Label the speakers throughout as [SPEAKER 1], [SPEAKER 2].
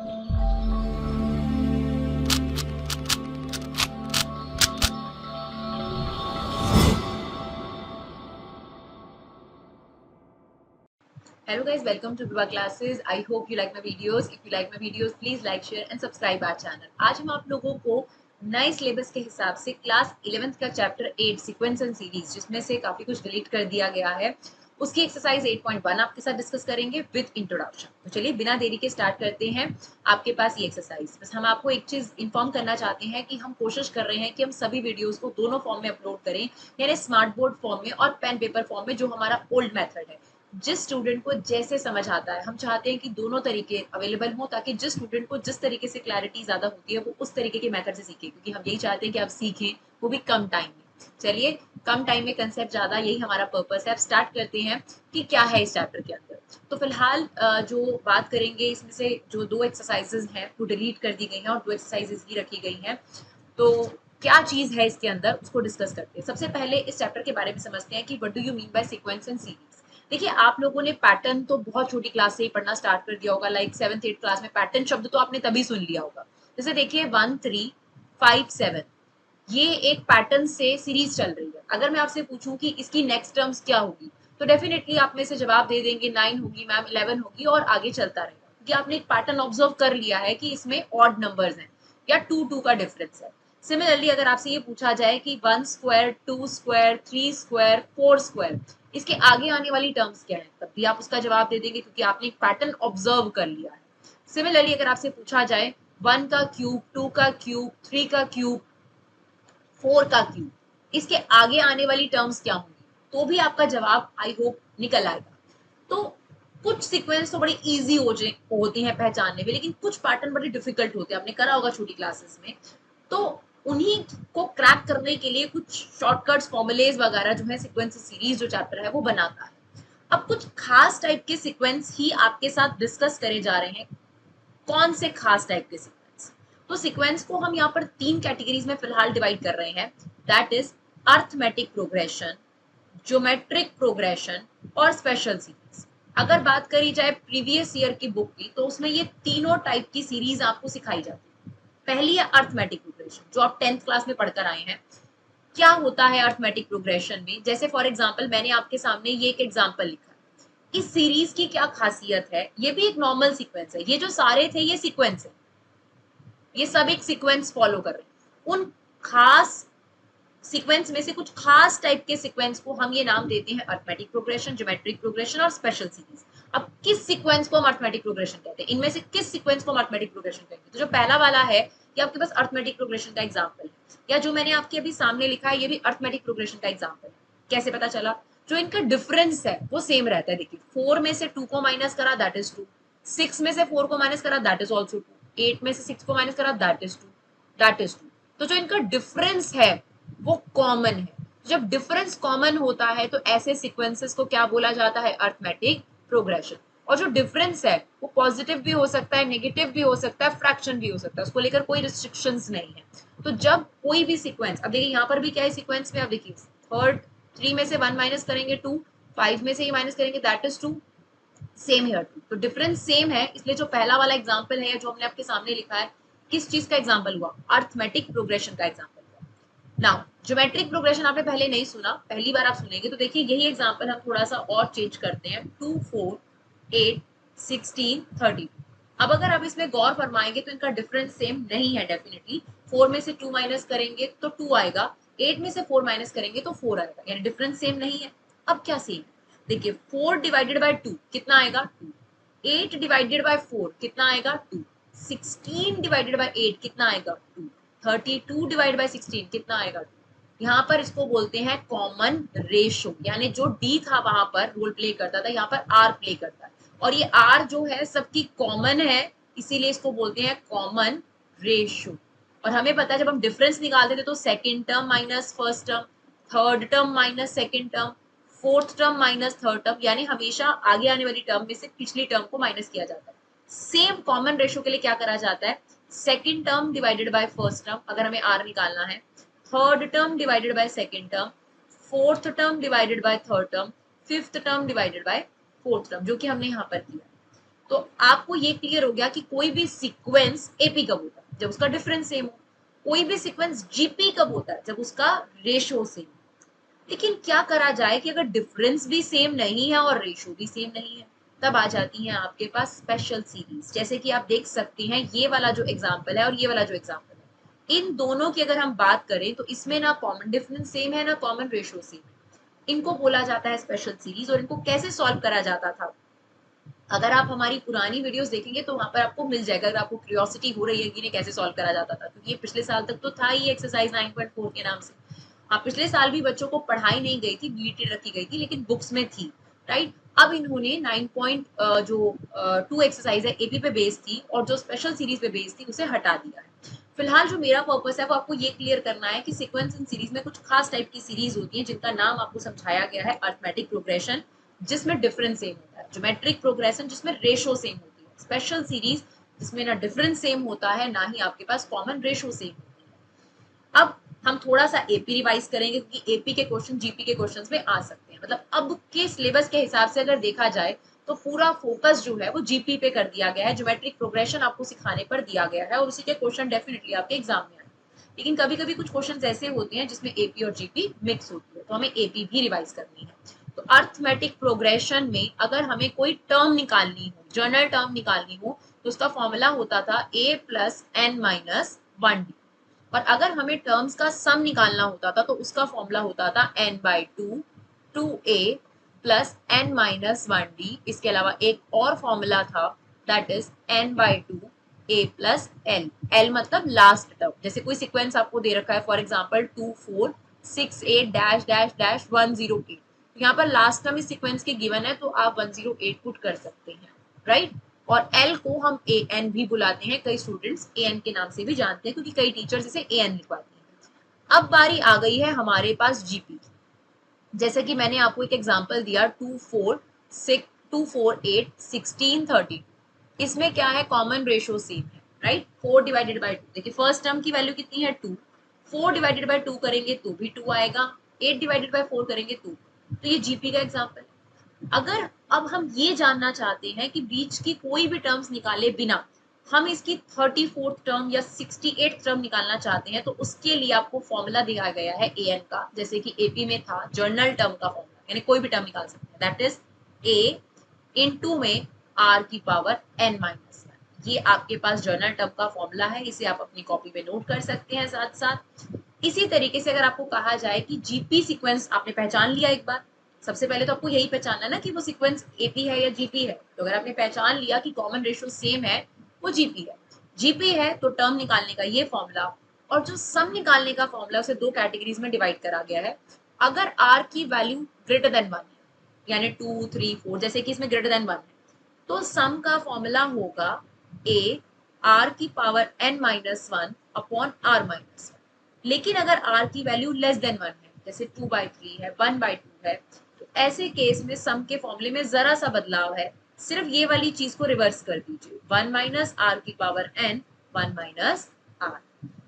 [SPEAKER 1] Hello guys, welcome to Viva Classes. I hope you like my videos. If you like my videos, please like, share and subscribe our channel. आज हम आप लोगों को नए syllabus के हिसाब से क्लास 11th का चैप्टर 8 सीक्वेंस एंड सीरीज, जिसमें से काफी कुछ डिलीट कर दिया गया है, उसकी एक्सरसाइज 8.1 आपके साथ डिस्कस करेंगे विद इंट्रोडक्शन। तो चलिए बिना देरी के स्टार्ट करते हैं आपके पास ये एक्सरसाइज। बस हम आपको एक चीज इन्फॉर्म करना चाहते हैं कि हम कोशिश कर रहे हैं कि हम सभी वीडियोस को दोनों फॉर्म में अपलोड करें, यानी स्मार्ट बोर्ड फॉर्म में और पेन पेपर फॉर्म में, जो हमारा ओल्ड मेथड है। जिस स्टूडेंट को जैसे समझ आता है, हम चाहते हैं कि दोनों तरीके अवेलेबल हो, ताकि जिस स्टूडेंट को जिस तरीके से क्लैरिटी ज्यादा होती है वो उस तरीके के मेथड से सीखे, क्योंकि हम यही चाहते हैं कि आप सीखें, वो भी कम टाइम में। चलिए, कम टाइम में कंसेप्ट ज्यादा, यही हमारा पर्पस है। अब स्टार्ट करते हैं कि क्या है इस चैप्टर के अंदर। तो फिलहाल जो बात करेंगे, इसमें से जो 2 एक्सरसाइजेज हैं वो डिलीट कर दी गई हैं और 2 एक्सरसाइजेज ही रखी गई हैं। तो क्या चीज है इसके अंदर, उसको डिस्कस करते हैं। सबसे पहले इस चैप्टर के बारे में समझते हैं कि what do you mean by sequence and series. देखिए, आप लोगों ने पैटर्न तो बहुत छोटी क्लास से ही पढ़ना स्टार्ट कर दिया होगा, लाइक 7th 8th क्लास में पैटर्न शब्द तो आपने तभी सुन लिया होगा। जैसे देखिए 1 3 5 7, ये एक पैटर्न से सीरीज चल रही है। अगर मैं आपसे पूछूं कि इसकी नेक्स्ट टर्म्स क्या होगी, तो डेफिनेटली आप में से जवाब दे देंगे 9 होगी मैम, 11 होगी और आगे चलता रहेगा, क्योंकि आपने एक पैटर्न ऑब्जर्व कर लिया है कि इसमें ऑड नंबर्स हैं या 2 2 का डिफरेंस है। सिमिलरली अगर आपसे ये पूछा जाए कि 1 स्क्वायर 2 स्क्वायर 3 स्क्वायर 4 स्क्वायर, इसके आगे आने वाली टर्म्स क्या है, तब भी आप उसका जवाब दे देंगे, क्योंकि आपने एक पैटर्न ऑब्जर्व कर लिया है। सिमिलरली अगर आपसे पूछा जाए 1 का क्यूब 2 का क्यूब 3 का क्यूब 4 का क्यूब, इसके आगे आने वाली टर्म्स क्या होंगी, तो भी आपका जवाब आई होप निकल आएगा। तो कुछ सीक्वेंस तो बड़ी इजी होती हैं पहचानने में, लेकिन कुछ पैटर्न बड़े डिफिकल्ट होते हैं, आपने करा होगा छोटी क्लासेस में। तो उन्हीं को क्रैक करने के लिए कुछ शॉर्टकट्स, फॉर्मुलेज वगैरह जो है सीक्वेंस सीरीज जो चैप्टर है वो बनाता है। अब कुछ खास टाइप के सीक्वेंस ही आपके साथ डिस्कस करे जा रहे हैं। कौन से खास टाइप के सीक्वेंस? तो सीक्वेंस को हम यहाँ पर 3 कैटेगरीज में फिलहाल डिवाइड कर रहे हैं, that is arithmetic progression, geometric progression और स्पेशल सीरीज। अगर बात करी जाए प्रीवियस ईयर की बुक की, तो उसमें ये तीनों टाइप की सीरीज आपको सिखाई जाती है। पहली है अर्थमेटिक प्रोग्रेशन, जो आप 10th क्लास में पढ़कर आए हैं। क्या होता है अर्थमेटिक प्रोग्रेशन में? जैसे फॉर एग्जाम्पल मैंने आपके सामने ये एक एग्जाम्पल लिखा है। इस सीरीज की क्या खासियत है? ये भी एक नॉर्मल सीक्वेंस है, ये जो सारे थे ये सीक्वेंस है, ये सब एक सीक्वेंस फॉलो कर रहे हैं। उन खास सीक्वेंस में से कुछ खास टाइप के सीक्वेंस को हम ये नाम देते हैं अर्थमेटिक प्रोग्रेशन, ज्योमेट्रिक प्रोग्रेशन और स्पेशल सीरीज। अब किस सीक्वेंस को हम अर्थमेटिक प्रोग्रेशन कहते हैं, इनमें से किस सीक्वेंस को हम अर्थमेटिक प्रोग्रेशन कहेंगे? तो जो पहला वाला है, ये आपके पास अर्थमेटिक प्रोग्रेशन का एग्जाम्पल है, या जो मैंने आपके अभी सामने लिखा है ये भी अर्थमेटिक प्रोग्रेशन का एग्जाम्पल है। कैसे पता चला? जो इनका डिफरेंस है वो सेम रहता है। देखिए 4 में से 2 को माइनस करा, दैट इज 2। 6 में से 4 को माइनस करा, दैट इज ऑल्सो 2। 8 में से 6 को माइनस करा, दैट इज 2, दैट इज 2। तो जो इनका डिफरेंस है वो कॉमन है। जब डिफरेंस कॉमन होता है तो ऐसे सीक्वेंसेस को क्या बोला जाता है? Arithmetic progression. और जो डिफरेंस है वो पॉजिटिव भी हो सकता है, नेगेटिव भी हो सकता है, फ्रैक्शन भी हो सकता है, उसको लेकर कोई रिस्ट्रिक्शंस नहीं है। तो जब कोई भी सीक्वेंस, अब देखिए यहाँ पर भी क्या है सीक्वेंस में, अब देखिए थर्ड 3 में से 1 माइनस करेंगे 2, 5 में से ये माइनस करेंगे, that is 2, same here too. तो डिफरेंस सेम है, इसलिए जो पहला वाला एग्जांपल है जो हमने आपके सामने लिखा है, किस चीज का एग्जांपल हुआ? अर्थमेटिक प्रोग्रेशन का एग्जांपल हुआ। नाउ ज्योमेट्रिक प्रोग्रेशन आपने पहले नहीं सुना, पहली बार आप सुनेंगे। तो देखिए यही एग्जांपल हम थोड़ा सा और चेंज करते हैं, 2 4 8 16 32। अब अगर आप इसमें गौर फरमाएंगे तो इनका डिफरेंस सेम नहीं है डेफिनेटली। 4 में से 2 माइनस करेंगे तो 2 आएगा, 8 में से 4 माइनस करेंगे तो 4 आएगा, यानी डिफरेंस सेम नहीं है। अब क्या सेम है? देखिए 4 डिवाइडेड बाय 2 कितना आएगा? 2। 8 डिवाइडेड बाय 4 कितना आएगा? 2। 16 डिवाइडेड बाय 8 कितना आएगा? 2। 32 डिवाइड बाय 16 कितना आएगा? 2। यहाँ पर इसको बोलते हैं कॉमन रेशो, यानी जो डी था वहां पर रोल प्ले करता था, यहाँ पर आर प्ले करता है, और ये आर जो है सबकी कॉमन है, इसीलिए इसको बोलते हैं कॉमन रेशो। और हमें पता है जब हम डिफरेंस निकालते थे तो second term minus first term, third term minus second term, fourth term minus third term, यानी हमेशा आगे आने वाली टर्म में से पिछली टर्म को माइनस किया जाता है। सेम कॉमन रेशो के लिए क्या करा जाता है? Second term divided by first term, अगर हमें आर निकालना है, third term divided by second term, fourth term divided by third term, fifth term divided by fourth term, जो कि हमने यहाँ पर किया। तो आपको ये क्लियर हो गया कि कोई भी सीक्वेंस एपी कब होता है, जब उसका डिफरेंस सेम हो। कोई भी सीक्वेंस जीपी कब होता है, जब उसका रेशो सेम। लेकिन क्या करा जाए कि अगर डिफरेंस भी सेम नहीं है और रेशो भी सेम नहीं है, तब आ जाती है आपके पास स्पेशल सीरीज। जैसे कि आप देख सकते हैं ये वाला जो एग्जांपल है और ये वाला जो एग्जांपल है, इन दोनों की अगर हम बात करें तो इसमें ना कॉमन डिफरेंस सेम है ना कॉमन रेशो सेम है। इनको बोला जाता है स्पेशल सीरीज। और इनको कैसे सॉल्व करा जाता था, अगर आप हमारी पुरानी वीडियोस देखेंगे तो वहां पर आपको मिल जाएगा, अगर आपको क्यूरियोसिटी हो रही है कि इन्हें कैसे सॉल्व करा जाता था, क्योंकि ये पिछले साल तक तो था ही एक्सरसाइज 9.4 के नाम से। हाँ, पिछले साल भी बच्चों को पढ़ाई नहीं गई थी, डिलीटेड रखी गई थी, लेकिन बुक्स में थी, राइट। अब इन्होंने 9 पॉइंट जो 2 एक्सरसाइज है एपी पे बेस्ड थी और जो स्पेशल सीरीज पे बेस्ड थी उसे हटा दिया है। फिलहाल जो मेरा पर्पस है वो आपको ये क्लियर करना है कि सीक्वेंस एंड सीरीज में कुछ खास टाइप की सीरीज होती है जिनका नाम आपको समझाया गया है अरिथमेटिक प्रोग्रेशन, जिसमें डिफरेंस सेम होता है, ज्योमेट्रिक प्रोग्रेशन जिसमें रेशो सेम होती है, स्पेशल सीरीज जिसमें ना डिफरेंस सेम होता है ना ही आपके पास कॉमन रेशो सेम होती है। अब हम थोड़ा सा एपी रिवाइज करेंगे क्योंकि एपी के क्वेश्चन जीपी के क्वेश्चंस में आ सकते हैं। मतलब अब के सिलेबस के हिसाब से अगर देखा जाए तो पूरा फोकस जो है वो जीपी पे कर दिया गया है, ज्योमेट्रिक प्रोग्रेशन आपको सिखाने पर दिया गया है और उसी के क्वेश्चन डेफिनेटली आपके एग्जाम में आए। लेकिन कभी कभी कुछ क्वेश्चंस ऐसे होते हैं जिसमें एपी और जीपी मिक्स होती है, तो हमें एपी भी रिवाइज करनी है। तो अरिथमेटिक प्रोग्रेशन में अगर हमें कोई टर्म निकालनी हो, जनरल टर्म निकालनी हो, तो उसका फॉर्मूला होता था a plus n minus 1d। और अगर हमें टर्म्स का सम निकालना होता था तो उसका फॉर्मूला होता था n by two 2a plus n minus 1d। इसके अलावा एक और फॉर्मूला था that is n by two a plus l. L मतलब लास्ट टर्म। जैसे कोई सीक्वेंस आपको दे रखा है, for example 2468 dash dash dash 108, यहाँ पर लास्ट टर्म इस सीक्वेंस के गिवन है तो आप 108 पुट कर सकते हैं, राइट। और एल को हम ए एन भी बुलाते हैं, कई स्टूडेंट्स ए एन के नाम से भी जानते हैं क्योंकि कई टीचर्स इसे ए एन लिखवाते हैं। अब बारी आ गई है हमारे पास जीपी की। जैसे कि मैंने आपको एक एग्जांपल दिया 248 1632, इसमें क्या है, कॉमन रेशो सेम है, राइट। 4 डिवाइडेड बाई 2, देखिए फर्स्ट टर्म की वैल्यू कितनी है 2, 4 डिवाइडेड बाई 2 करेंगे तो भी 2 आएगा, 8 डिवाइडेड बाई 4 करेंगे तो ये जीपी का एग्जांपल है। अगर अब हम ये जानना चाहते हैं कि बीच की कोई भी टर्म्स निकाले बिना हम इसकी 34th टर्म या 68th टर्म निकालना चाहते हैं, तो उसके लिए आपको फॉर्मूला दिया गया है ए एन का, जैसे कि एपी में था जर्नल टर्म का फॉर्मूला, यानी कोई भी टर्म निकाल सकते हैं, दैट इज ए इनटू में आर की पावर एन माइनस 1। ये आपके पास जर्नल टर्म का फॉर्मूला है, इसे आप अपनी कॉपी में नोट कर सकते हैं साथ साथ। इसी तरीके से अगर आपको कहा जाए कि जीपी सीक्वेंस आपने पहचान लिया एक बार, सबसे पहले तो आपको यही पहचानना ना कि वो सीक्वेंस एपी है या जीपी है। तो अगर आपने पहचान लिया कि कॉमन रेशियो सेम है, वो जीपी है। जीपी है तो टर्म निकालने का ये फॉर्मूला, और जो सम निकालने का फॉर्मूला उसे दो कैटेगरीज में डिवाइड करा गया है। अगर आर की वैल्यू ग्रेटर देन 1 है, यानी 2 3 4, जैसे कि इसमें ग्रेटर देन 1 है, तो सम का फॉर्मूला होगा ए आर की power n minus 1 upon r minus 1। लेकिन अगर आर की वैल्यू लेस देन 1 है, जैसे 2/3 है, 1/2 है, तो ऐसे केस में सम के फॉर्मूले में जरा सा बदलाव है, सिर्फ ये वाली चीज को रिवर्स कर दीजिए, 1 माइनस आर की पावर एन 1 माइनस आर।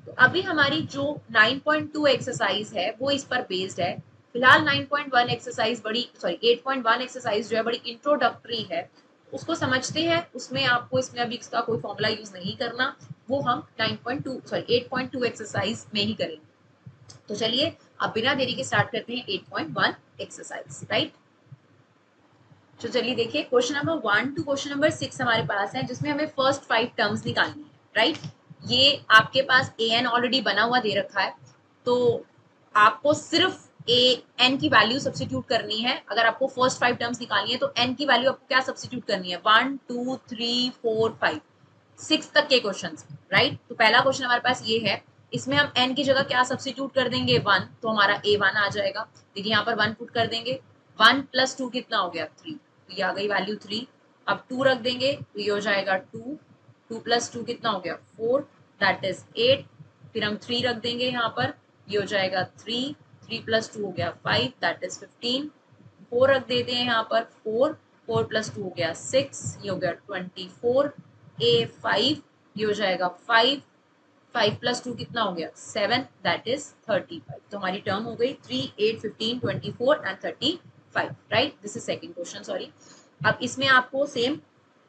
[SPEAKER 1] तो अभी हमारी जो 9.2 एक्सरसाइज है वो इस पर बेस्ड है। फिलहाल 9.1 एक्सरसाइज बड़ी, सॉरी 8.1 एक्सरसाइज जो है बड़ी इंट्रोडक्टरी है, उसको समझते हैं। उसमें आपको इसमें अभी इसका कोई फॉर्मूला यूज नहीं करना, वो हम 8.2 एक्सरसाइज में ही करेंगे। तो चलिए अब बिना देरी के स्टार्ट करते हैं 8.1 एक्सरसाइज, राइट। तो चलिए देखिए question number 1 to question number 6 हमारे पास है, जिसमें हमें फर्स्ट 5 टर्म्स निकालनी है, राइट। ये आपके पास ए एन ऑलरेडी बना हुआ दे रखा है, तो आपको सिर्फ ए एन की वैल्यू सब्स्टिट्यूट करनी है। अगर आपको फर्स्ट 5 टर्म्स निकालनी है तो एन की वैल्यू आपको क्या सब्स्टिट्यूट करनी है, 1 2 3 4 5 6 तक के क्वेश्चन, राइट। तो पहला क्वेश्चन हमारे पास ये है, इसमें हम n की जगह क्या सब्स्टिट्यूट कर देंगे, 1, तो हमारा a1 आ जाएगा। देखिए यहाँ पर 1 पुट कर देंगे, 1 प्लस 2 कितना हो गया 3, तो ये आ गई वैल्यू 3। अब 2 रख देंगे तो ये हो जाएगा 2, 2 प्लस 2 कितना हो गया 4, दैट इज 8। फिर हम 3 रख देंगे यहाँ पर, ये हो जाएगा 3, 3 प्लस 2 हो गया 5, दैट इज 15। 4 रख देते हैं यहाँ पर, 4, 4 प्लस 2 हो गया 6, ये हो गया 24। A5 ये हो जाएगा 5, 5 प्लस 2 कितना हो गया 7, दैट इज 35। तो हमारी टर्म हो गई 3 8 15 24 and 35, right. This is second question, sorry. अब इसमें आपको सेम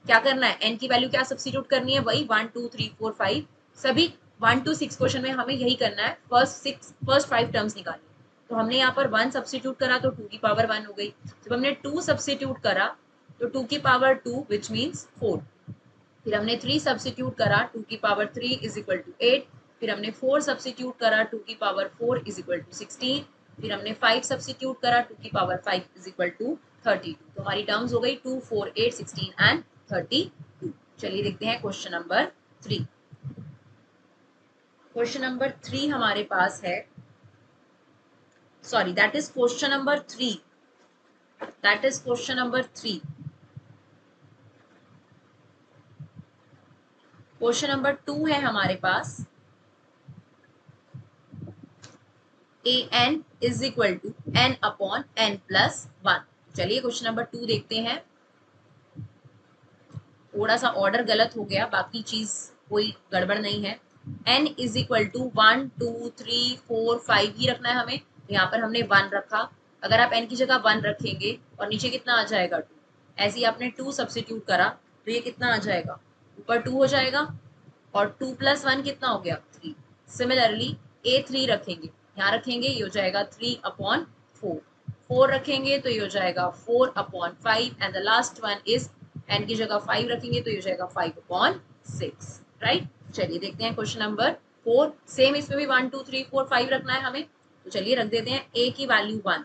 [SPEAKER 1] क्या करना है, n की वैल्यू क्या सब्स्टिट्यूट करनी है, वही 1 2 3 4 5 सभी 1 to 6 क्वेश्चन में हमें यही करना है, फर्स्ट 5 टर्म्स निकालनी। तो हमने यहाँ पर 1 सब्स्टिट्यूट करा तो 2 की पावर 1 हो गई। जब हमने 2 सब्स्टिट्यूट करा तो 2 की पावर 2 विच मीन्स 4। फिर हमने 3 सब्स्टिट्यूट करा 2 की पावर 3 इज इक्वल टू 8। फिर हमने 4 सब्स्टिट्यूट करा 2 की पावर 4 इज इक्वल टू 16। फिर हमने 5 सब्स्टिट्यूट करा 2 की पावर 5 इज इक्वल टू 32। तो हमारी टर्म्स हो गई 2 4 8 16 एंड 32। चलिए देखते हैं क्वेश्चन नंबर 3। क्वेश्चन नंबर 3 हमारे पास है, sorry that is question number 3, that is question number 3। Question number 2 है हमारे पास, A N is equal to N upon N plus 1। चलिए क्वेश्चन नंबर 2 देखते हैं। थोड़ा सा ऑर्डर गलत हो गया, बाकी चीज कोई गड़बड़ नहीं है। n इज इक्वल टू 1 2 3 4 5 ही रखना है हमें, तो यहाँ पर हमने 1 रखा। अगर आप n की जगह 1 रखेंगे और नीचे कितना आ जाएगा 2, ऐसे ही आपने 2 सब्स्टिट्यूट करा तो ये कितना आ जाएगा, ऊपर 2 हो जाएगा और 2 प्लस 1 कितना हो गया 3। सिमिलरली a3 रखेंगे, यहाँ रखेंगे ये हो जाएगा 3 अपॉन 4। 4 रखेंगे तो ये हो जाएगा 4 upon 5 and the last one is n की जगह 5 रखेंगे तो ये हो जाएगा 5 अपॉन 6, राइट। चलिए देखते हैं क्वेश्चन नंबर 4। सेम इसमें भी 1 2 3 4 5 रखना है हमें, तो चलिए रख देते हैं a की वैल्यू 1,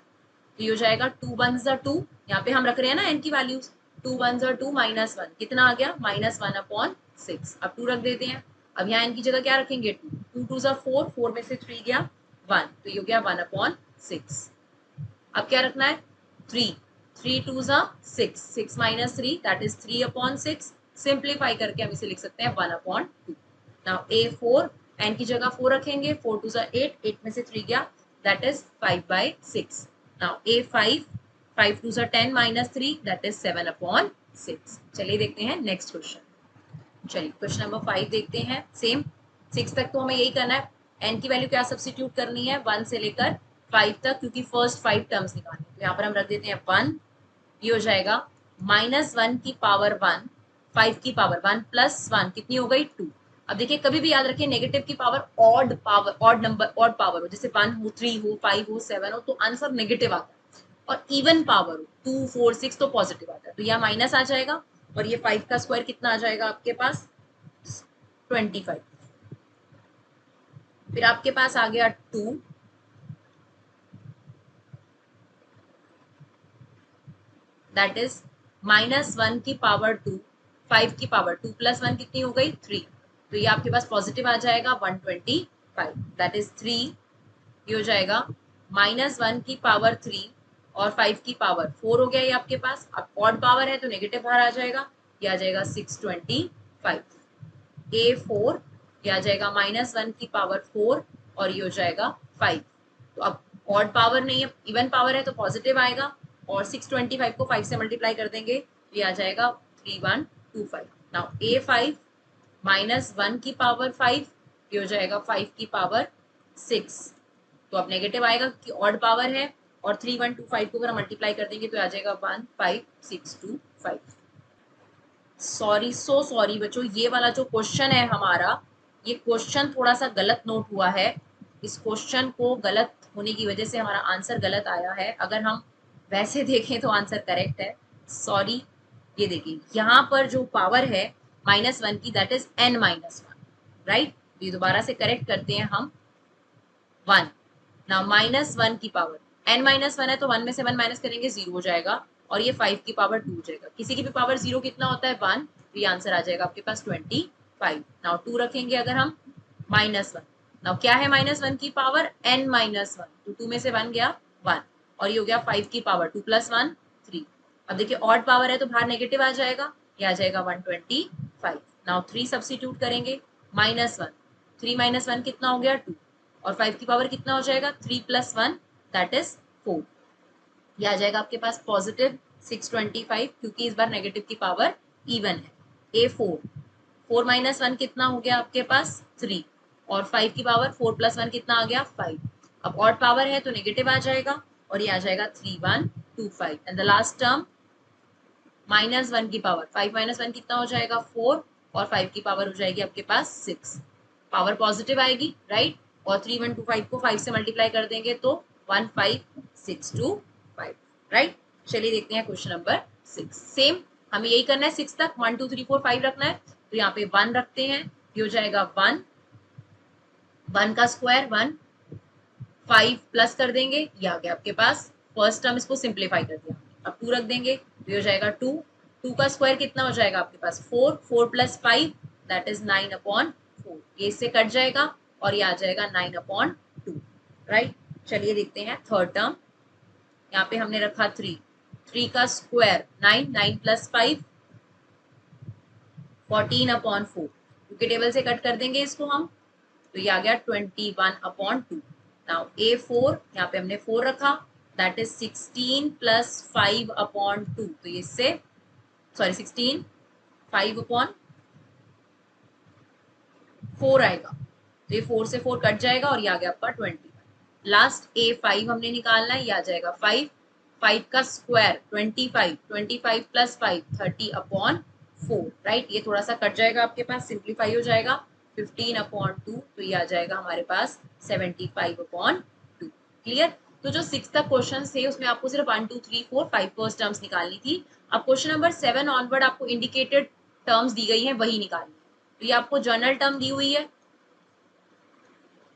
[SPEAKER 1] तो ये हो जाएगा 2 1 2। यहाँ पे हम रख रहे हैं ना n की वैल्यूज, 2 1 2 माइनस 1 कितना आ गया माइनस 1 अपॉन 6। अब 2 रख देते हैं। अब यहाँ n की जगह क्या रखेंगे 2 2 2 4, 4 में से 3 गया 1, तो ये हो गया 1 अपॉन 6। अब क्या रखना है 3, 3 2 6, 6 minus 3 that is 3 upon 6। Simplify करके हम इसे लिख सकते हैं 1 अपॉन 2। नाउ a4, n की जगह 4 रखेंगे, 4 2 8, 8 में से 3 गया that is 5/6। Now a5, 5 2 10 minus 3 that is 7 upon 6। चलिए देखते हैं नेक्स्ट क्वेश्चन। चलिए क्वेश्चन नंबर 5 देखते हैं। सेम 6 तक तो हमें यही करना है, n की वैल्यू क्या सब्स्टिट्यूट करनी है 1 से लेकर 5 तक, क्योंकि फर्स्ट 5 टर्म्स निकालने। तो यहाँ पर हम रख देते हैं 1, ये हो जाएगा माइनस 1 की पावर 1, 5 की पावर 1 प्लस 1 कितनी हो गई 2। अब देखिए कभी भी याद रखिए नेगेटिव की power, odd number, odd power हो, जैसे 1 हो 3 हो 5 हो 7 हो तो आंसर नेगेटिव आता है, और इवन पावर हो 2 4 6 तो पॉजिटिव आता है। तो यह माइनस आ जाएगा और ये 5 का स्क्वायर कितना आ जाएगा आपके पास 25। फिर आपके पास आ गया 2, दैट इज माइनस 1 की पावर 2, 5 की पावर 2 प्लस 1 कितनी हो गई 3। तो ये आपके पास पॉजिटिव आ जाएगा 125, दैट इज 3। ये हो जाएगा माइनस 1 की पावर 3 और 5 की पावर 4 हो गया ये आपके पास। अब ऑड पावर है तो नेगेटिव बाहर आ जाएगा, ये आ जाएगा 625। a4 ये आ जाएगा माइनस 1 की पावर 4 और ये हो जाएगा 5। तो अब ऑड पावर नहीं है, इवन पावर है तो पॉजिटिव आएगा, और 625 को 5 से मल्टीप्लाई कर देंगे तो ये आ जाएगा 3125। नाउ a5 माइनस 1 की पावर 5, ये हो जाएगा 5 की पावर 6। तो अब नेगेटिव आएगा कि ऑड पावर है, और 3125 को अगर हम मल्टीप्लाई कर देंगे तो आ जाएगा 15625। सॉरी बच्चों, ये वाला जो क्वेश्चन है हमारा, ये क्वेश्चन थोड़ा सा गलत नोट हुआ है। इस क्वेश्चन को गलत होने की वजह से हमारा आंसर गलत आया है। अगर हम वैसे देखें तो आंसर करेक्ट है, सॉरी। ये देखिए यहाँ पर जो पावर है माइनस 1 की that is n minus 1, right. ये दोबारा से करेक्ट करते हैं हम 1। ना माइनस 1 की पावर n माइनस 1 है तो 1 में से 1 माइनस करेंगे 0 हो जाएगा, और ये 5 की पावर 2 हो जाएगा। किसी की भी पावर 0 कितना होता है 1, तो ये आंसर आ जाएगा आपके पास 25। नाउ 2 रखेंगे अगर हम माइनस 1, नाउ क्या है माइनस 1 की पावर n माइनस 1, तो 2 में से 1 गया 1, और ये हो गया 5 की पावर 2 प्लस 1 3। अब देखिए ऑड पावर है तो बाहर नेगेटिव आ जाएगा, ये आ जाएगा 125। नाउ 3 सब्स्टिट्यूट करेंगे, माइनस 1, 3 माइनस 1 कितना हो गया 2, और 5 की पावर कितना हो जाएगा 3 प्लस 1 दैट इज 4। यह आ जाएगा आपके पास पॉजिटिव 625, क्योंकि इस बार नेगेटिव की पावर इवन है। a4, 4 माइनस 1 कितना हो गया आपके पास 3, और 5 की पावर 4 प्लस 1 कितना आ गया 5। अब ऑड पावर है तो नेगेटिव आ जाएगा, और ये आ जाएगा 3125 एंड द लास्ट टर्म -1 की पावर, 5 - 1 कितना हो जाएगा 4, और 5 की पावर हो जाएगी आपके पास 6, पावर पॉजिटिव आएगी राइट। और 3125 को 5 से मल्टीप्लाई कर देंगे तो 15625 राइट। चलिए देखते हैं क्वेश्चन नंबर 6। सेम हमें यही करना है 6 तक, 1 2 3 4 5 रखना है, तो यहाँ पे 1 रखते हैं, ये हो जाएगा 1, 1 का स्क्वायर 1, 5 प्लस कर देंगे, ये आ गया आपके पास फर्स्ट टर्म, इसको सिंप्लीफाई कर दिया। अब 2 रख देंगे, ये हो जाएगा 2, 2 का स्क्वायर कितना हो जाएगा आपके पास 4, 4 प्लस 5 दैट इज 9/4, ये इससे कट जाएगा और ये आ जाएगा 9/2 राइट। चलिए देखते हैं थर्ड टर्म, यहाँ पे हमने रखा 3, 3 का स्क्वायर 9, 9 प्लस 5 14/4, क्योंकि टेबल से कट कर देंगे इसको हम, तो ये आ गया 21/2। नाउ A4 यहाँ पे हमने 4 रखा, दैट इज 16 प्लस 5/2, तो ये इससे सॉरी 16 5/4 आएगा, तो ये 4 से 4 कट जाएगा और ये आ गया आपका 20। लास्ट A5 हमने निकालना है, ये आ जाएगा 5, 5 का स्क्वायर 25, 25 प्लस 5 30/4 राइट। ये थोड़ा सा कट जाएगा आपके पास, सिंप्लीफाई हो जाएगा 15/2, तो ये आ जाएगा हमारे पास 75/2। क्लियर। तो जो 6 तक क्वेश्चन थे उसमें आपको सिर्फ 1 2 3 4 5 फर्स्ट टर्म्स निकालनी थी। अब क्वेश्चन नंबर 7 ऑनवर्ड आपको इंडिकेटेड टर्म्स दी गई है, वही निकालनी है। तो ये आपको जर्नल टर्म दी हुई है,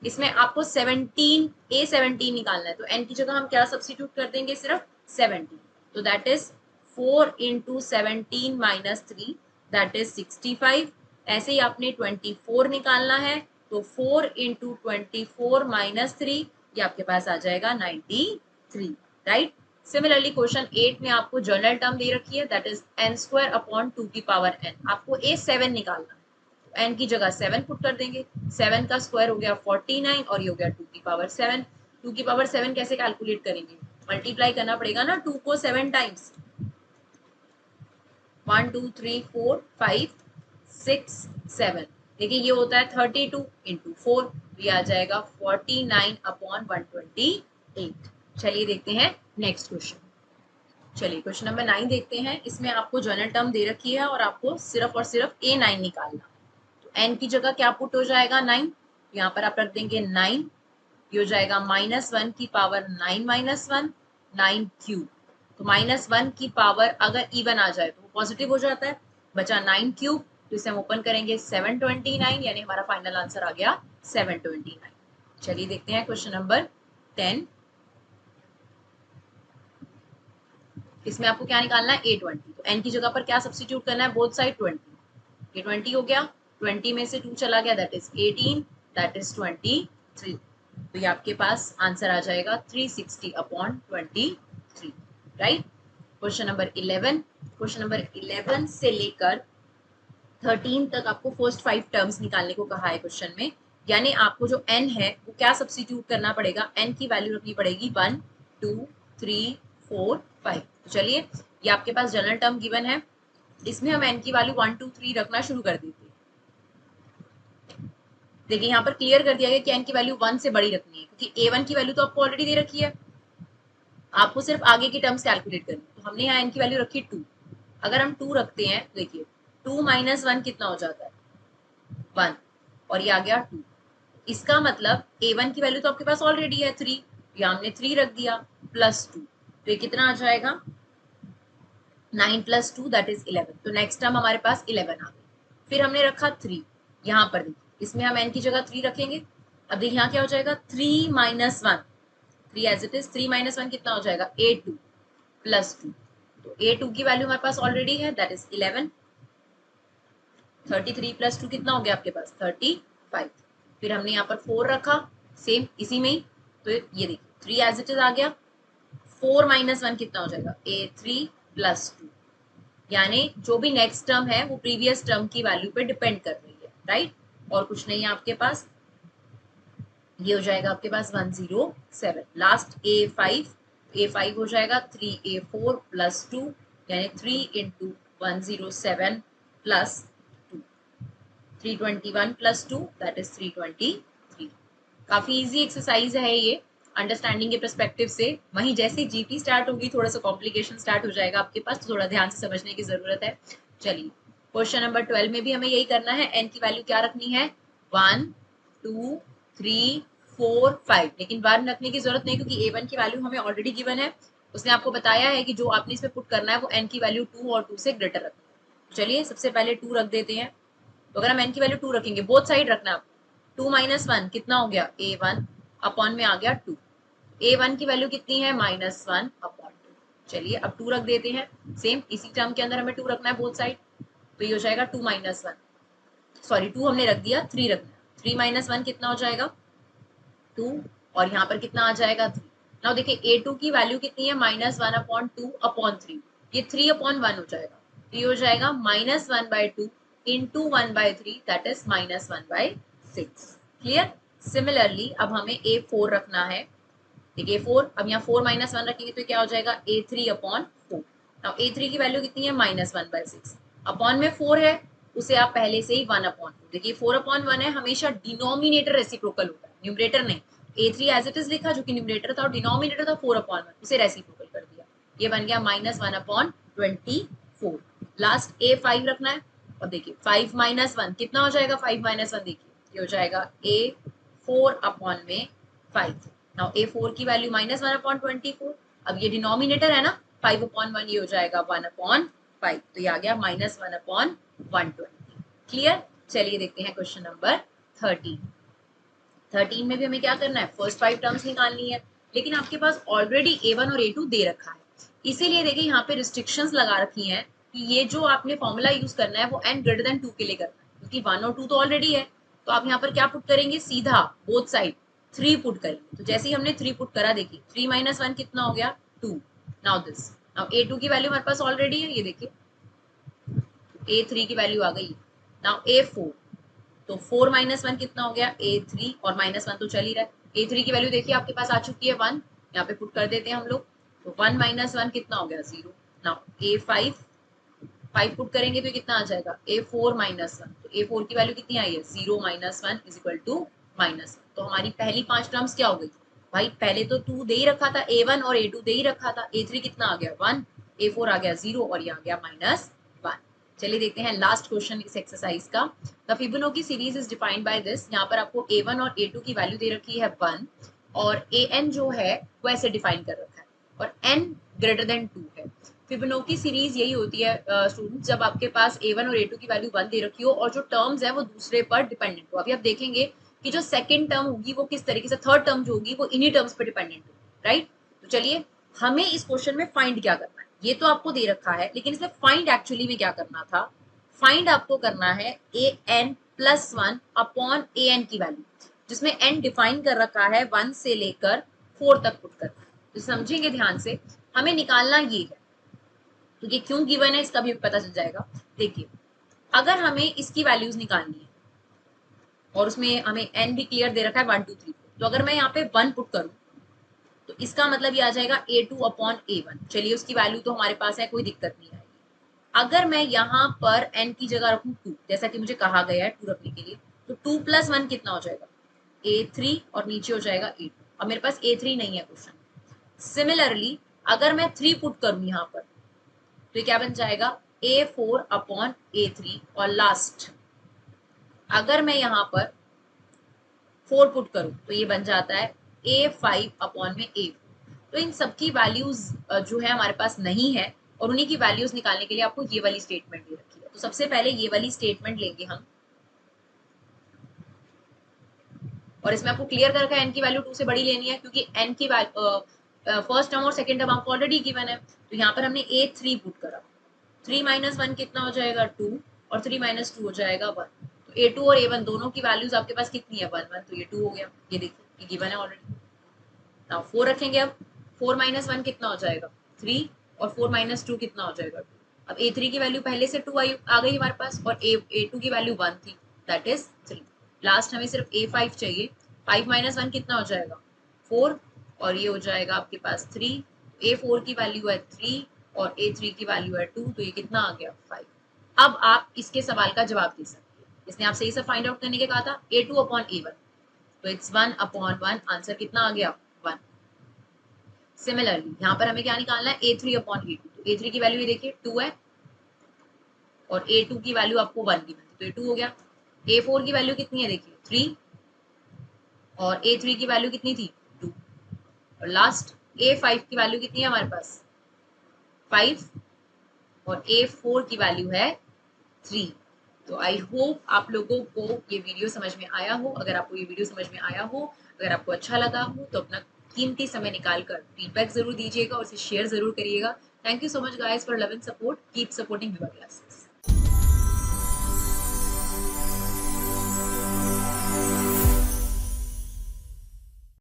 [SPEAKER 1] इसमें आपको 17 निकालना है, तो n की जगह हम क्या सब्स्टिट्यूट कर देंगे, सिर्फ 17, तो दैट इज 4 × 17 - 3 दैट इज 65। ऐसे ही आपने 24 निकालना है, तो 4 × 24 - 3 ये आपके पास आ जाएगा 93 राइट। सिमिलरली क्वेश्चन 8 में आपको जर्नल टर्म दे रखी है, दैट इज n²/2n, आपको A7 निकालना है, n की जगह 7 पुट कर देंगे, 7 का स्क्वायर हो गया 49 और ये हो गया 2⁻7। 2⁻7 कैसे कैलकुलेट करेंगे, मल्टीप्लाई करना पड़ेगा ना 2 को 7 टाइम्स, 1 2 3 4 5 6 7, देखिए ये होता है 32 × 4, तो ये आ जाएगा 49/128। चलिए देखते हैं नेक्स्ट क्वेश्चन। चलिए क्वेश्चन नंबर 9 देखते हैं, इसमें आपको जर्नल टर्म दे रखी है और आपको सिर्फ और सिर्फ A9 निकालना। n की जगह क्या पुट हो जाएगा 9, यहाँ पर आप रख देंगे 9, ये हो जाएगा -1 की पावर 9 - 1 9³ तो -1 की पावर अगर इवन आ जाए तो वो पॉजिटिव हो जाता है, बचा 9³, तो इसे हम ओपन करेंगे 729, यानी हमारा फाइनल आंसर आ गया 729। चलिए देखते हैं क्वेश्चन नंबर 10, इसमें आपको क्या निकालना है A20, तो n की जगह पर क्या सब्स्टिट्यूट करना है, बोथ साइड 20, ये 20 हो गया, 20 में से 2 चला गया दैट इज 18, दैट इज 23, तो ये आपके पास आंसर आ जाएगा 360/23 right. Question number 11, question number 11 से लेकर 13 तक आपको फर्स्ट 5 टर्म्स निकालने को कहा है क्वेश्चन में, यानी आपको जो n है वो क्या सब्स्टिट्यूट करना पड़ेगा, n की वैल्यू रखनी पड़ेगी 1 2 3 4 5। तो चलिए ये आपके पास जनरल टर्म गिवन है, इसमें हम n की वैल्यू 1 2 3 रखना शुरू कर देते हैं। देखिए यहाँ पर क्लियर कर दिया गया कि n की वैल्यू 1 से बड़ी रखनी है, क्योंकि a1 की वैल्यू तो आपको ऑलरेडी दे रखी है, आपको सिर्फ आगे की टर्म्स कैलकुलेट करनी है। तो हमने यहाँ n की वैल्यू रखी 2, अगर हम 2 रखते हैं देखिए 2 - 1 कितना हो जाता है 1, और ये आ गया 2, इसका मतलब a1 की वैल्यू तो आपके पास ऑलरेडी है 3, यहाँ हमने 3 रख दिया प्लस 2, तो ये कितना आ जाएगा 9 + 2 दैट इज 11, तो नेक्स्ट टर्म हमारे पास 11 आ गई। फिर हमने रखा 3, यहाँ पर देखिए इसमें हम n की जगह 3 रखेंगे, अब देखिए यहाँ क्या हो जाएगा 3 - 1, 3 एज इट इज, 3 - 1 कितना हो जाएगा a2 + 2, तो a2 की वैल्यू हमारे पास ऑलरेडी है दैट इज 11, 33 + 2 कितना हो गया आपके पास 35, फिर हमने यहाँ पर 4 रखा सेम इसी में ही, तो ये देखिए 3 एज इट इज आ गया, 4 - 1 कितना हो जाएगा a3 + 2, यानी जो भी नेक्स्ट टर्म है वो प्रीवियस टर्म की वैल्यू पे डिपेंड कर रही है राइट, और कुछ नहीं है आपके पास, ये हो जाएगा आपके पास 107, लास्ट a5 हो जाएगा 3a4 + 2, यानी 3 × 107 + 2, 321 + 2 दैट इज 323। काफी इजी एक्सरसाइज है ये, अंडरस्टैंडिंग के परस्पेक्टिव से। वहीं जैसे जीपी स्टार्ट होगी थोड़ा सा कॉम्प्लिकेशन स्टार्ट हो जाएगा आपके पास, तो थोड़ा ध्यान से समझने की जरूरत है। चलिए क्वेश्चन नंबर 12 में भी हमें यही करना है। एन की वैल्यू क्या रखनी है, 1 2 3 4 5, लेकिन 1 रखने की जरूरत नहीं क्योंकि ए वन की वैल्यू हमें ऑलरेडी गिवन है। उसने आपको बताया है कि जो आपने इसमें पुट करना है वो एन की वैल्यू 2 और 2 से ग्रेटर रखना है। चलिए सबसे पहले 2 रख देते हैं। तो अगर हम एन की वैल्यू 2 रखेंगे, बोथ साइड रखना है, 2 माइनस 1 कितना हो गया, ए वन अपॉन में आ गया 2। ए वन की वैल्यू कितनी है, -1 अपॉन 2। चलिए अब 2 रख देते हैं, सेम इसी टर्म के अंदर हमें 2 रखना है बोथ साइड। तो ये हो जाएगा 2 माइनस 1, सॉरी 2 हमने रख दिया, 3 रखना है। 3 माइनस 1 कितना हो जाएगा, 2, और यहाँ पर कितना आ जाएगा 3। नाउ देखिए ए टू की वैल्यू कितनी है, -1 अपॉन 2 अपॉन 3, ये 3 अपॉन 1 हो जाएगा। तो ये हो जाएगा -1/2 into 1/3, that is -1/6। Clear. Similarly अब हमें A4 रखना है। देखिए 4, अब यहाँ 4 माइनस 1 रखेंगे तो क्या हो जाएगा, A3 अपॉन 4। नाउ A3 की वैल्यू कितनी है, -1/6, अपॉन में 4 है, उसे आप पहले से ही 1 अपॉन, देखिए 4 अपॉन 1 है, हमेशा डिनोमिनेटर रेसिप्रोकल होता है, न्यूमरेटर नहीं। A3 एज इट इज लिखा जो कि न्यूमरेटर था, और डिनोमिनेटर था 4 अपॉन 1, उसे रेसिप्रोकल कर दिया, ये बन गया -1 अपॉन 24। लास्ट A5 रखना है, और देखिए 5 माइनस 1 कितना हो जाएगा, 5 माइनस 1 देखिए ये हो जाएगा A4 अपॉन में 5। नाउ A4 की वैल्यू -1 अपॉन 24, अब ये डिनोमिनेटर है ना 5 अपॉन 1, ये हो जाएगा 1 अपॉन 5, तो ये आ गया -1 अपॉन 120। क्लियर। चलिए देखते हैं क्वेश्चन नंबर 13। 13 में भी हमें क्या करना है, फर्स्ट 5 टर्म्स निकालनी है, लेकिन आपके पास ऑलरेडी A1 और A2 दे रखा है, इसीलिए देखिए यहाँ पे रिस्ट्रिक्शंस लगा रखी हैं कि ये जो आपने फॉर्मूला यूज करना है वो n greater than 2 के लिए करना है, क्योंकि 1 और 2 तो ऑलरेडी है। तो आप यहाँ पर क्या पुट करेंगे, सीधा बोथ साइड 3 पुट करेंगे। तो जैसे ही हमने 3 पुट करा, देखिए 3 माइनस 1 कितना हो गया, 2। नाउ दिस, नाउ A2 की वैल्यू हमारे पास ऑलरेडी है, ये देखिए A3 की वैल्यू आ गई। नाउ A4, तो 4 माइनस 1 कितना हो गया, A3, और -1 तो चल ही रहा है। A3 की वैल्यू देखिए आपके पास आ चुकी है 1, यहाँ पे पुट कर देते हैं हम लोग। तो 1 माइनस 1 कितना हो गया, 0। नाउ A5, 5 पुट करेंगे तो कितना आ जाएगा, A4 माइनस 1, तो A4 की वैल्यू कितनी आई है, 0 माइनस 1 इज इक्वल टू -1। तो हमारी पहली 5 टर्म्स क्या हो गई, भाई पहले तो 2 दे ही रखा था, A1 और A2 दे ही रखा था, A3 कितना आ गया 1, A4 आ गया 0, और ये आ गया -1। चलिए देखते हैं लास्ट क्वेश्चन इस एक्सरसाइज का। The Fibonacci series is defined by this. यहाँ पर आपको A1 और A2 की वैल्यू दे रखी है 1, और AN जो है वो ऐसे डिफाइन कर रखा है, और n greater than 2 है। फिबोनाची सीरीज यही होती है स्टूडेंट्स, जब आपके पास A1 और A2 की वैल्यू 1 दे रखी हो और जो टर्म्स है वो दूसरे पर डिपेंडेंट हो। अभी आप देखेंगे कि जो सेकंड टर्म होगी वो किस तरीके से, थर्ड टर्म जो होगी वो इन्हीं टर्म्स पर डिपेंडेंट होगी, राइट। तो चलिए हमें इस क्वेश्चन में फाइंड क्या करना है, ये तो आपको दे रखा है, लेकिन इसमें फाइंड एक्चुअली में क्या करना था, फाइंड आपको करना है an+1 अपॉन an की वैल्यू, जिसमें n डिफाइन कर रखा है 1 से लेकर 4 तक पुट करना है। तो समझेंगे ध्यान से, हमें निकालना ये है, तो ये क्यों गिवन है इसका भी पता चल जाएगा। देखिए अगर हमें इसकी वैल्यूज निकालनी है और उसमें हमें n भी क्लियर दे रखा है 1 2 3 4, तो अगर मैं यहाँ पे 1 पुट करूँ तो इसका मतलब ये आ जाएगा A2 अपॉन A1। चलिए उसकी वैल्यू तो हमारे पास है, कोई दिक्कत नहीं आएगी। अगर मैं यहाँ पर n की जगह रखूँ 2, जैसा कि मुझे कहा गया है 2 रखने के लिए, तो 2 + 1 कितना हो जाएगा, A3, और नीचे हो जाएगा A2। अब मेरे पास A3 नहीं है क्वेश्चन। सिमिलरली अगर मैं 3 पुट करूँ यहाँ पर, तो क्या बन जाएगा, A4 अपॉन A3, और लास्ट अगर मैं यहाँ पर 4 पुट करूँ तो ये बन जाता है A5 अपॉन में A4। तो इन सबकी वैल्यूज जो है हमारे पास नहीं है, और उन्हीं की वैल्यूज निकालने के लिए आपको ये वाली स्टेटमेंट दे रखी है। तो सबसे पहले ये वाली स्टेटमेंट लेंगे हम, और इसमें आपको क्लियर कर रखा है n की वैल्यू 2 से बड़ी लेनी है, क्योंकि n की फर्स्ट टर्म और सेकंड टर्म आपको ऑलरेडी गिवन है। तो यहाँ पर हमने A3 पुट करा, 3 माइनस 1 कितना हो जाएगा 2, और 3 माइनस 2 हो जाएगा 1। तो A2 और A1 दोनों की वैल्यूज आपके पास कितनी है, 1 1, तो ये 2 हो गया, ये देखिए ये गिवन है ऑलरेडी। नाउ 4 रखेंगे, अब 4 माइनस 1 कितना हो जाएगा 3, और 4 माइनस 2 कितना हो जाएगा 2। अब A3 की वैल्यू पहले से 2 आ गई हमारे पास, और A2 की वैल्यू 1 थी, दैट इज 3। लास्ट हमें सिर्फ A5 चाहिए, 5 माइनस 1 कितना हो जाएगा 4, और ये हो जाएगा आपके पास 3। A4 की वैल्यू है 3, और A3 की वैल्यू है 2, तो ये कितना आ गया 5। अब आप इसके सवाल का जवाब दे सकते हैं, इसने आपसे ये सब फाइंड आउट करने के कहा था, A2 अपॉन A1, तो इट्स 1 अपॉन 1, आंसर कितना आ गया 1। सिमिलरली यहाँ पर हमें क्या निकालना है, A3 अपॉन A2। तो A3 की वैल्यू ये देखिए 2 है और A2 की वैल्यू आपको 1 की मिलती, तो ये 2 हो गया। A4 की वैल्यू कितनी है देखिए 3 और A3 की वैल्यू कितनी थी 2 और लास्ट A5 की वैल्यू कितनी है हमारे पास 5 और A4 की वैल्यू है 3। तो आई होप आप लोगों को ये वीडियो समझ में आया हो। अगर आपको ये वीडियो समझ में आया हो, अगर आपको अच्छा लगा हो तो अपना कीमती समय निकाल कर फीडबैक जरूर दीजिएगा और इसे शेयर जरूर करिएगा। Thank you so much guys for love and support. Keep supporting विवा क्लासेस।